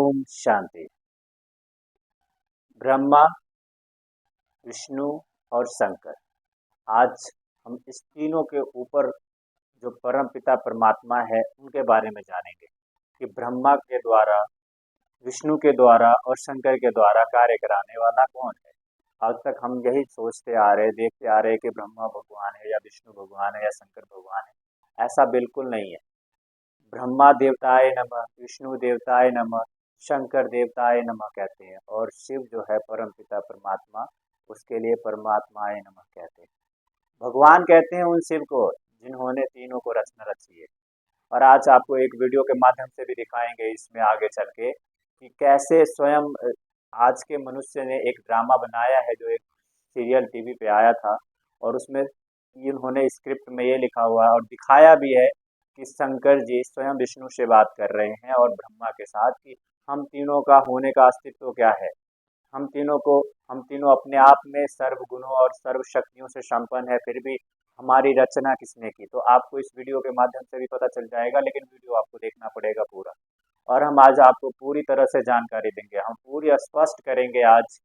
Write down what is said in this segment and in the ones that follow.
ओम शांति। ब्रह्मा, विष्णु और शंकर, आज हम इस तीनों के ऊपर जो परम पिता परमात्मा है उनके बारे में जानेंगे कि ब्रह्मा के द्वारा, विष्णु के द्वारा और शंकर के द्वारा कार्य कराने वाला कौन है। आज तक हम यही सोचते आ रहे, देखते आ रहे कि ब्रह्मा भगवान है या विष्णु भगवान है या शंकर भगवान है। ऐसा बिल्कुल नहीं है। ब्रह्मा देवताय नमः, विष्णु देवताय नमः, शंकर देवताय नमः कहते हैं, और शिव जो है परम पिता परमात्मा, उसके लिए परमात्माय नमः कहते हैं। भगवान कहते हैं उन शिव को जिन्होंने तीनों को रचना रची है। और आज आपको एक वीडियो के माध्यम से भी दिखाएंगे इसमें आगे चल के कि कैसे स्वयं आज के मनुष्य ने एक ड्रामा बनाया है, जो एक सीरियल टीवी पे आया था, और उसमें इन्होंने स्क्रिप्ट में ये लिखा हुआ है और दिखाया भी है कि शंकर जी स्वयं विष्णु से बात कर रहे हैं और ब्रह्मा के साथ कि हम तीनों का होने का अस्तित्व क्या है। हम तीनों अपने आप में सर्व गुणों और सर्व शक्तियों से संपन्न है, फिर भी हमारी रचना किसने की। तो आपको इस वीडियो के माध्यम से भी पता चल जाएगा, लेकिन वीडियो आपको देखना पड़ेगा पूरा। और हम आज आपको पूरी तरह से जानकारी देंगे, हम पूरी स्पष्ट करेंगे आज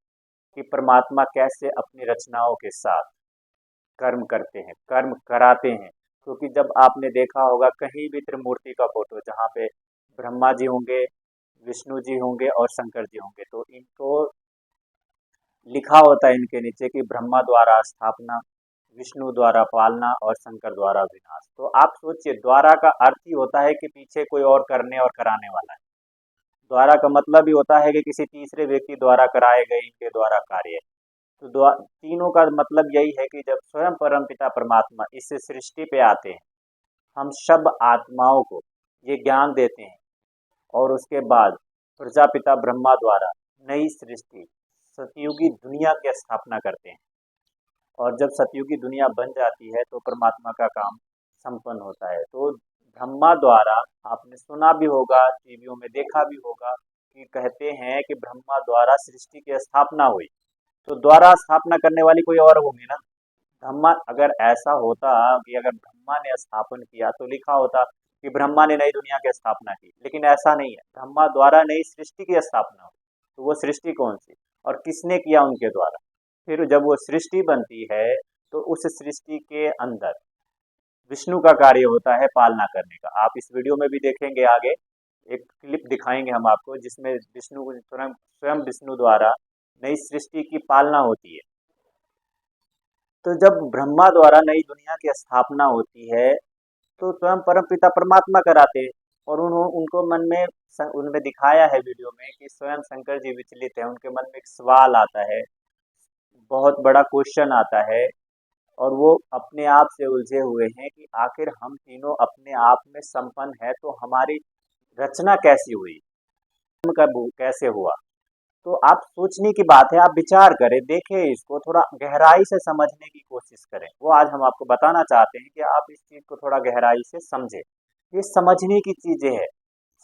कि परमात्मा कैसे अपनी रचनाओं के साथ कर्म करते हैं, कर्म कराते हैं। क्योंकि जब आपने देखा होगा कहीं भी त्रिमूर्ति का फोटो, जहाँ पे ब्रह्मा जी होंगे, विष्णु जी होंगे और शंकर जी होंगे, तो इनको लिखा होता है इनके नीचे कि ब्रह्मा द्वारा स्थापना, विष्णु द्वारा पालना और शंकर द्वारा विनाश। तो आप सोचिए, द्वारा का अर्थ ही होता है कि पीछे कोई और करने और कराने वाला है। द्वारा का मतलब ही होता है कि किसी तीसरे व्यक्ति द्वारा कराए गए इनके द्वारा कार्य। तो तीनों का मतलब यही है कि जब स्वयं परम पिता परमात्मा इस सृष्टि पे आते हैं, हम सब आत्माओं को ये ज्ञान देते हैं, और उसके बाद प्रजापिता ब्रह्मा द्वारा नई सृष्टि सतयुगी दुनिया की स्थापना करते हैं। और जब सतयुगी दुनिया बन जाती है तो परमात्मा का काम संपन्न होता है। तो ब्रह्मा द्वारा, आपने सुना भी होगा, टीवियों में देखा भी होगा कि कहते हैं कि ब्रह्मा द्वारा सृष्टि की स्थापना हुई। तो द्वारा स्थापना करने वाली कोई और होंगी ना। ब्रह्मा, अगर ऐसा होता कि अगर ब्रह्मा ने स्थापन किया तो लिखा होता कि ब्रह्मा ने नई दुनिया की स्थापना की, लेकिन ऐसा नहीं है। ब्रह्मा द्वारा नई सृष्टि की स्थापना हुई। तो वो सृष्टि कौन सी और किसने किया? उनके द्वारा। फिर जब वो सृष्टि बनती है तो उस सृष्टि के अंदर विष्णु का कार्य होता है पालना करने का। आप इस वीडियो में भी देखेंगे, आगे एक क्लिप दिखाएंगे हम आपको, जिसमें विष्णु स्वयं विष्णु द्वारा नई सृष्टि की पालना होती है। तो जब ब्रह्मा द्वारा नई दुनिया की स्थापना होती है तो स्वयं परम पिता परमात्मा कराते हैं। और उनको मन में, उनमें दिखाया है वीडियो में कि स्वयं शंकर जी विचलित है, उनके मन में एक सवाल आता है, बहुत बड़ा क्वेश्चन आता है, और वो अपने आप से उलझे हुए हैं कि आखिर हम तीनों अपने आप में संपन्न है तो हमारी रचना कैसी हुई, कैसे हुआ। तो आप सोचने की बात है, आप विचार करें, देखें, इसको थोड़ा गहराई से समझने की कोशिश करें। वो आज हम आपको बताना चाहते हैं कि आप इस चीज को थोड़ा गहराई से समझें। ये समझने की चीजें हैं,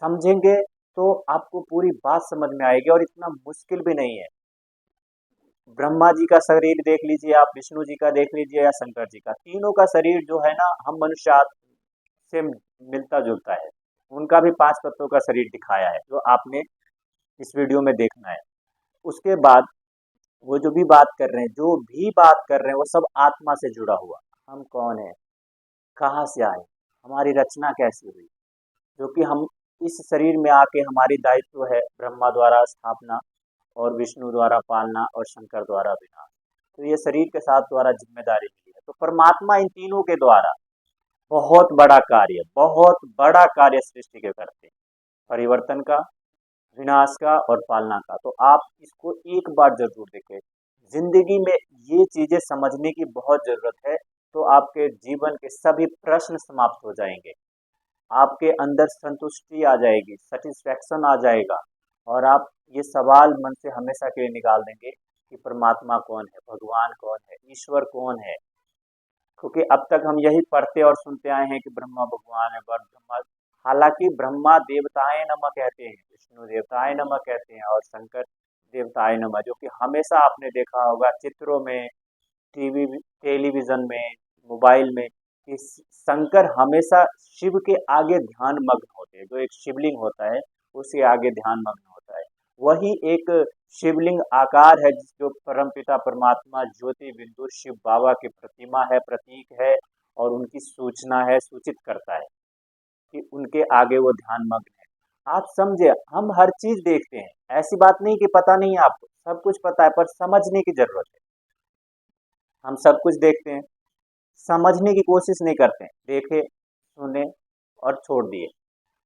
समझेंगे तो आपको पूरी बात समझ में आएगी, और इतना मुश्किल भी नहीं है। ब्रह्मा जी का शरीर देख लीजिए आप, विष्णु जी का देख लीजिए या शंकर जी का, तीनों का शरीर जो है ना, हम मनुष्य से मिलता जुलता है। उनका भी 5 तत्वों का शरीर दिखाया है, जो आपने इस वीडियो में देखना है। उसके बाद वो जो भी बात कर रहे हैं, जो भी बात कर रहे हैं, वो सब आत्मा से जुड़ा हुआ। हम कौन है, कहाँ से आए, हमारी रचना कैसी हुई, जो कि हम इस शरीर में आके हमारी दायित्व है ब्रह्मा द्वारा स्थापना और विष्णु द्वारा पालना और शंकर द्वारा विनाश। तो ये शरीर के साथ द्वारा जिम्मेदारी मिली है। तो परमात्मा इन तीनों के द्वारा बहुत बड़ा कार्य सृष्टि के करते हैं, परिवर्तन का, विनाश का और पालना का। तो आप इसको एक बार जरूर देखें, जिंदगी में ये चीजें समझने की बहुत जरूरत है। तो आपके जीवन के सभी प्रश्न समाप्त हो जाएंगे, आपके अंदर संतुष्टि आ जाएगी, सेटिस्फैक्शन आ जाएगा, और आप ये सवाल मन से हमेशा के लिए निकाल देंगे कि परमात्मा कौन है, भगवान कौन है, ईश्वर कौन है। क्योंकि अब तक हम यही पढ़ते और सुनते आए हैं कि ब्रह्मा भगवान है, ब्रह्मा, हालांकि ब्रह्मा देवताएं नमः कहते हैं, विष्णु देवताएं नमः कहते हैं और शंकर देवताएं नमः, जो कि हमेशा आपने देखा होगा चित्रों में, टीवी, टेलीविजन में, मोबाइल में, कि शंकर हमेशा शिव के आगे ध्यान मग्न होते हैं। जो एक शिवलिंग होता है उसके आगे ध्यान मग्न होता वही एक शिवलिंग आकार है, जो परमपिता परमात्मा ज्योति बिंदु शिव बाबा की प्रतिमा है, प्रतीक है, और उनकी सूचना है, सूचित करता है कि उनके आगे वो ध्यान मग्न है। आप समझे, हम हर चीज देखते हैं, ऐसी बात नहीं कि पता नहीं है आपको, सब कुछ पता है, पर समझने की जरूरत है। हम सब कुछ देखते हैं, समझने की कोशिश नहीं करते हैं, देखे सुने और छोड़ दिए।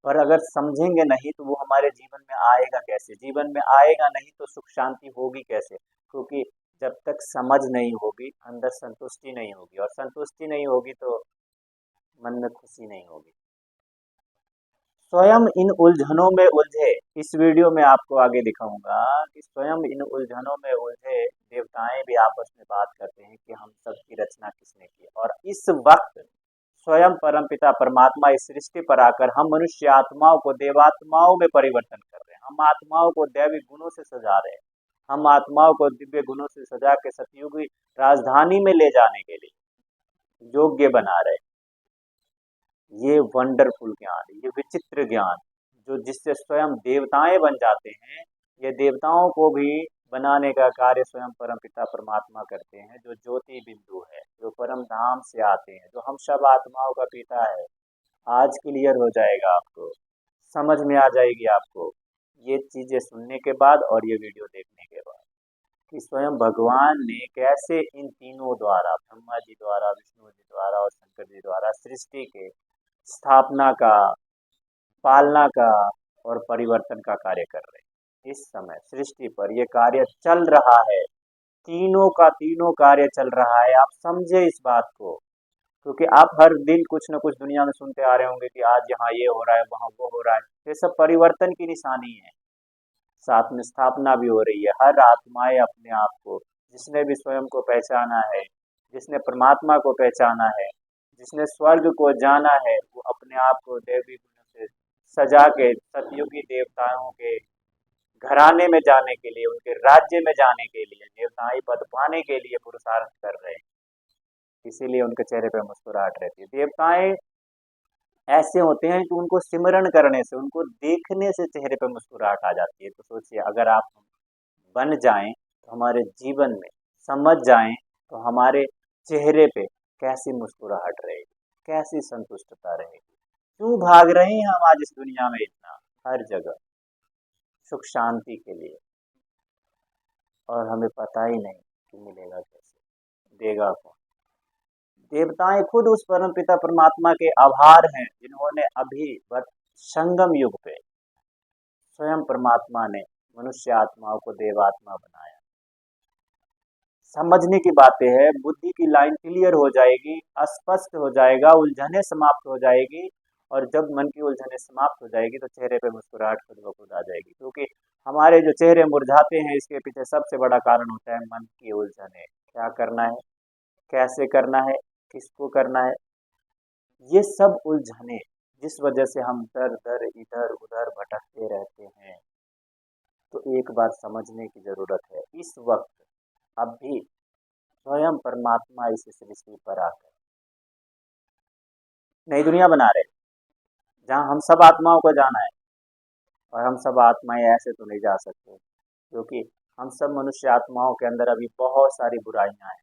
पर अगर समझेंगे नहीं तो वो हमारे जीवन में आएगा कैसे, जीवन में आएगा नहीं तो सुख शांति होगी कैसे? क्योंकि जब तक समझ नहीं होगी, अंदर संतुष्टि नहीं होगी, और संतुष्टि नहीं होगी तो मन में खुशी नहीं होगी। स्वयं इन उलझनों में उलझे, इस वीडियो में आपको आगे दिखाऊंगा कि स्वयं इन उलझनों में उलझे देवताएं भी आपस में बात करते हैं कि हम सब की रचना किसने की। और इस वक्त स्वयं परमपिता परमात्मा इस सृष्टि पर आकर हम मनुष्य आत्माओं को देवात्माओं में परिवर्तन कर रहे हैं। हम आत्माओं को दैवी गुणों से सजा रहे हैं, हम आत्माओं को दिव्य गुणों से सजा के सतयुगी राजधानी में ले जाने के लिए योग्य बना रहे हैं। ये वंडरफुल ज्ञान, ये विचित्र ज्ञान, जो जिससे स्वयं देवताएं बन जाते हैं, ये देवताओं को भी बनाने का कार्य स्वयं परमपिता परमात्मा करते हैं, जो ज्योति बिंदु है, जो परम धाम से आते हैं, जो हम सब आत्माओं का पिता है। आज क्लियर हो जाएगा आपको, समझ में आ जाएगी आपको ये चीजें सुनने के बाद और ये वीडियो देखने के बाद, कि स्वयं भगवान ने कैसे इन तीनों द्वारा, ब्रह्मा जी द्वारा, विष्णु जी द्वारा और शंकर जी द्वारा सृष्टि के स्थापना का, पालना का और परिवर्तन का कार्य कर रहे हैं। इस समय सृष्टि पर यह कार्य चल रहा है, तीनों का तीनों कार्य चल रहा है। आप समझे इस बात को, क्योंकि आप हर दिन कुछ न कुछ दुनिया में सुनते आ रहे होंगे कि आज यहाँ ये हो रहा है, वहाँ वो हो रहा है। ये सब परिवर्तन की निशानी है, साथ में स्थापना भी हो रही है। हर आत्माएं अपने आप को, जिसने भी स्वयं को पहचाना है, जिसने परमात्मा को पहचाना है, जिसने स्वर्ग को जाना है, वो अपने आप को देवी गुणों से सजा के सतयुगी देवताओं के घराने में जाने के लिए, उनके राज्य में जाने के लिए, देवताई पद पाने के लिए पुरुषार्थ कर रहे हैं। इसीलिए उनके चेहरे पर मुस्कुराहट रहती है। देवताएं ऐसे होते हैं कि उनको सिमरण करने से, उनको देखने से चेहरे पर मुस्कुराहट आ जाती है। तो सोचिए, अगर आप बन जाएं तो हमारे जीवन में, समझ जाएं तो हमारे चेहरे पे कैसी मुस्कुराहट रहेगी, कैसी संतुष्टता रहेगी। क्यों भाग रहे हैं हम आज इस दुनिया में इतना, हर जगह सुख शांति के लिए, और हमें पता ही नहीं कि मिलेगा कैसे, देगा कौन। देवताएं खुद उस परम पिता परमात्मा के आभार हैं, जिन्होंने अभी संगम युग पे स्वयं परमात्मा ने मनुष्य आत्माओं को देवात्मा बनाया। समझने की बातें हैं, बुद्धि की लाइन क्लियर हो जाएगी, स्पष्ट हो जाएगा, उलझने समाप्त हो जाएगी। और जब मन की उलझने समाप्त हो जाएगी तो चेहरे पे मुस्कुराहट खुद ब खुद आ जाएगी। क्योंकि हमारे जो चेहरे मुरझाते हैं, इसके पीछे सबसे बड़ा कारण होता है मन की उलझने। क्या करना है, कैसे करना है, किसको करना है, ये सब उलझने, जिस वजह से हम दर दर इधर उधर भटकते रहते हैं। तो एक बात समझने की जरूरत है, इस वक्त अभी स्वयं परमात्मा इस सृष्टि पर आकर नई दुनिया बना रहे, जहाँ हम सब आत्माओं को जाना है। और हम सब आत्माएं ऐसे तो नहीं जा सकते, क्योंकि हम सब मनुष्य आत्माओं के अंदर अभी बहुत सारी बुराइयां हैं।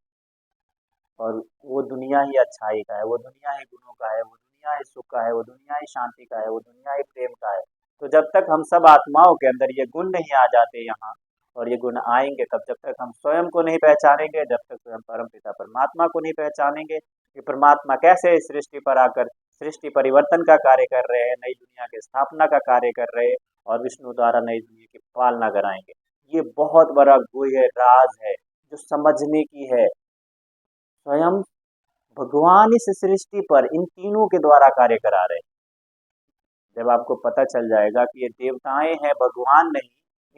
और वो दुनिया ही अच्छाई का है, वो दुनिया ही गुणों का है, वो दुनिया ही सुख का है, वो दुनिया ही शांति का है, वो दुनिया ही प्रेम का है। तो जब तक हम सब आत्माओं के अंदर ये गुण नहीं आ जाते यहाँ, और ये गुण आएंगे तब, जब तक हम स्वयं को नहीं पहचानेंगे, जब तक स्वयं परम पिता परमात्मा को नहीं पहचानेंगे कि परमात्मा कैसे इस सृष्टि पर आकर सृष्टि परिवर्तन का कार्य कर रहे हैं, नई दुनिया की स्थापना का कार्य कर रहे हैं, और विष्णु द्वारा नई दुनिया की पालना कराएंगे। ये बहुत बड़ा गुह्य राज है, जो समझने की है। स्वयं भगवान इस सृष्टि पर इन तीनों के द्वारा कार्य करा रहे हैं। जब आपको पता चल जाएगा कि ये देवताएं हैं, भगवान नहीं,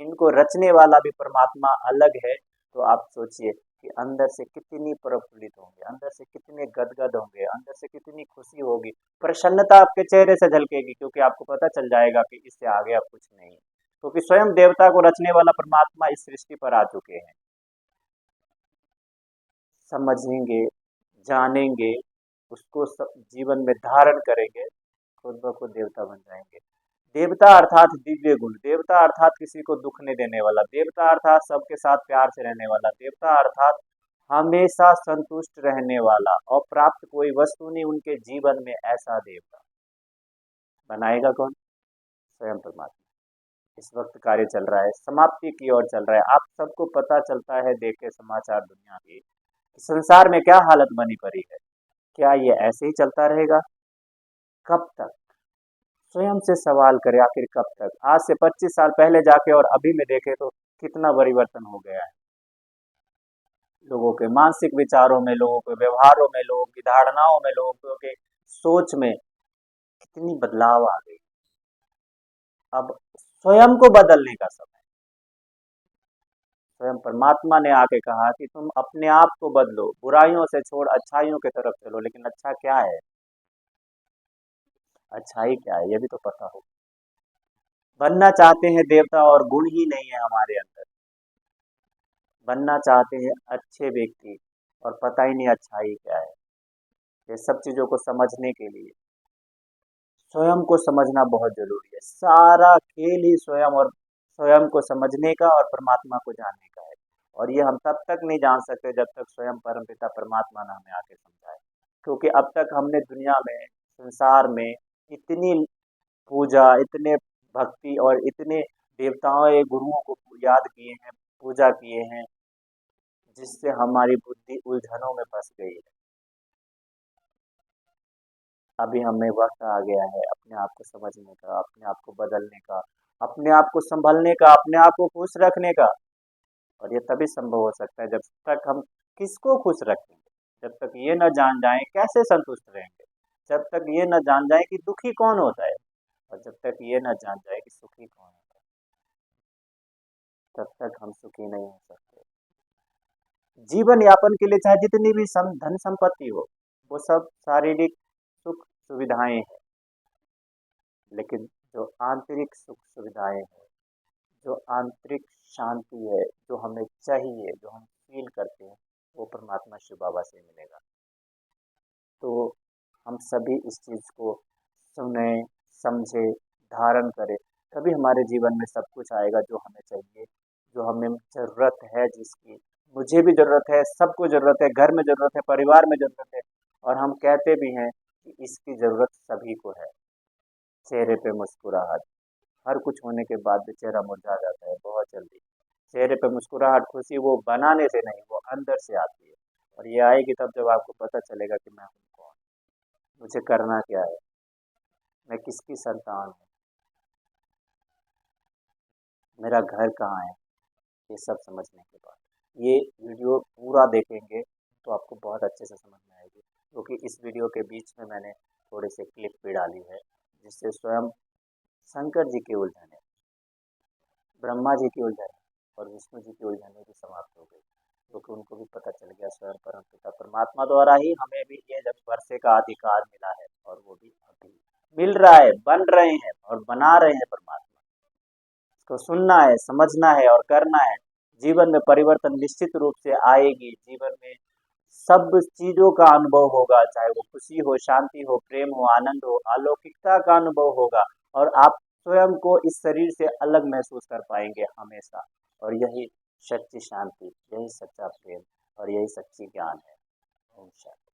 इनको रचने वाला भी परमात्मा अलग है, तो आप सोचिए कि अंदर से कितनी प्रफुल्लित होंगे, अंदर से कितने गदगद होंगे, अंदर से कितनी खुशी होगी, प्रसन्नता आपके चेहरे से झलकेगी। क्योंकि आपको पता चल जाएगा कि इससे आगे अब कुछ नहीं, क्योंकि स्वयं देवता को रचने वाला परमात्मा इस सृष्टि पर आ चुके हैं। समझेंगे, जानेंगे, उसको जीवन में धारण करेंगे, खुद ब खुद देवता बन जाएंगे। देवता अर्थात दिव्य गुण, देवता अर्थात किसी को दुख नहीं देने वाला, देवता अर्थात सबके साथ प्यार से रहने वाला, देवता अर्थात हमेशा संतुष्ट रहने वाला और प्राप्त कोई वस्तु नहीं उनके जीवन में, ऐसा देवता बनाएगा कौन? स्वयं परमात्मा। इस वक्त कार्य चल रहा है, समाप्ति की ओर चल रहा है। आप सबको पता चलता है, देखे समाचार दुनिया के, संसार में क्या हालत बनी पड़ी है। क्या ये ऐसे ही चलता रहेगा? कब तक? स्वयं से सवाल करें, आखिर कब तक? आज से 25 साल पहले जाके और अभी में देखे तो कितना परिवर्तन हो गया है। लोगों के मानसिक विचारों में, लोगों के व्यवहारों में, लोगों की धारणाओं में, लोगों के सोच में कितनी बदलाव आ गई। अब स्वयं को बदलने का समय। स्वयं परमात्मा ने आके कहा कि तुम अपने आप को बदलो, बुराइयों से छोड़ अच्छाइयों की तरफ चलो। लेकिन अच्छा क्या है? अच्छाई क्या है ये भी तो पता हो। बनना चाहते हैं देवता और गुण ही नहीं है हमारे अंदर। बनना चाहते हैं अच्छे व्यक्ति और पता ही नहीं अच्छाई क्या है। ये सब चीजों को समझने के लिए स्वयं को समझना बहुत जरूरी है। सारा खेल ही स्वयं और स्वयं को समझने का और परमात्मा को जानने का है। और ये हम तब तक नहीं जान सकते जब तक स्वयं परमपिता परमात्मा ने हमें आके समझाए। क्योंकि अब तक हमने दुनिया में, संसार में इतनी पूजा, इतने भक्ति और इतने देवताओं या गुरुओं को याद किए हैं, पूजा किए हैं, जिससे हमारी बुद्धि उलझनों में फंस गई है। अभी हमें वक्त आ गया है अपने आप को समझने का, अपने आप को बदलने का, अपने आप को संभलने का, अपने आप को खुश रखने का। और ये तभी संभव हो सकता है जब तक हम किसको खुश रखेंगे। जब तक ये न जान जाएं कैसे संतुष्ट रहेंगे, जब तक ये न जान जाएं कि दुखी कौन होता है, और जब तक ये न जान जाए कि सुखी कौन होता है, तब तक हम सुखी नहीं हो सकते। जीवन यापन के लिए चाहे जितनी भी धन संपत्ति हो, वो सब शारीरिक सुख सुविधाएं हैं। लेकिन जो आंतरिक सुख सुविधाएं हैं, जो आंतरिक शांति है, जो हमें चाहिए, जो हम फील करते हैं, वो परमात्मा शिव बाबा से मिलेगा। तो हम सभी इस चीज को सुने, समझे, धारण करें, तभी हमारे जीवन में सब कुछ आएगा जो हमें चाहिए, जो हमें जरूरत है, जिसकी मुझे भी जरूरत है, सबको जरूरत है, घर में जरूरत है, परिवार में जरूरत है। और हम कहते भी हैं कि इसकी जरूरत सभी को है। चेहरे पे मुस्कुराहट, हर कुछ होने के बाद भी चेहरा मुरझा जाता है बहुत जल्दी। चेहरे पे मुस्कुराहट, खुशी वो बनाने से नहीं, वो अंदर से आती है। और ये आएगी तब जब आपको पता चलेगा कि मैं हूँ कौन, मुझे करना क्या है, मैं किसकी संतान हूँ, मेरा घर कहाँ है। ये सब समझने के बाद ये वीडियो पूरा देखेंगे तो आपको बहुत अच्छे से समझ में आएगी। क्योंकि इस वीडियो के बीच में मैंने थोड़े से क्लिप भी डाली है, जिससे स्वयं शंकर जी की उलझने, ब्रह्मा जी की उलझने और विष्णु जी की उलझने भी समाप्त हो गई। क्योंकि उनको भी पता चल गया स्वयं परम पिता परमात्मा द्वारा ही हमें भी ये जब वर्षे का अधिकार मिला है, और वो भी अभी मिल रहा है, बन रहे हैं और बना रहे हैं परमात्मा। इसको सुनना है, समझना है और करना है। जीवन में परिवर्तन निश्चित रूप से आएगी। जीवन में सब चीजों का अनुभव होगा, चाहे वो खुशी हो, शांति हो, प्रेम हो, आनंद हो, अलौकिकता का अनुभव होगा। और आप स्वयं को इस शरीर से अलग महसूस कर पाएंगे हमेशा। और यही सच्ची शांति, यही सच्चा प्रेम और यही सच्ची ज्ञान है। ओम शांति।